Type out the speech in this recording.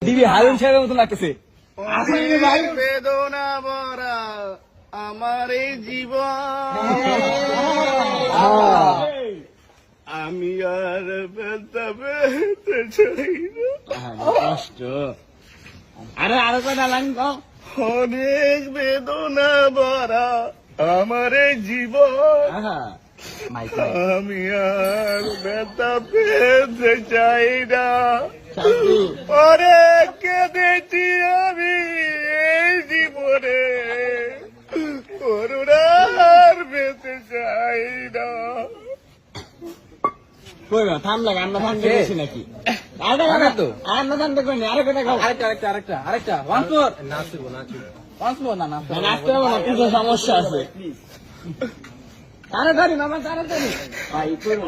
দিবি হারুন সাহেবের মতো লাগতেছে। বেদনা ভরা আমার এই জীবন, আমি আর ব্যথা পেতে চাই না। কষ্ট। আরো কয়টা লাইন কও। অনেক বেদনা ভরা আমার এই জীবন, আমি আর ব্যথা পেতে চাই না। অনেক কেঁদেছি আমি এই জীবনে, করুণার পেতে চাই না। থামলে আমরা থামতে গেছি নাকি? আমরা থামতে করিনি। আরেকটা নাচতে হবে না, কিছু সমস্যা আছে। তাড়াতাড়ি মামা, তাড়াতাড়ি ভাই করবো।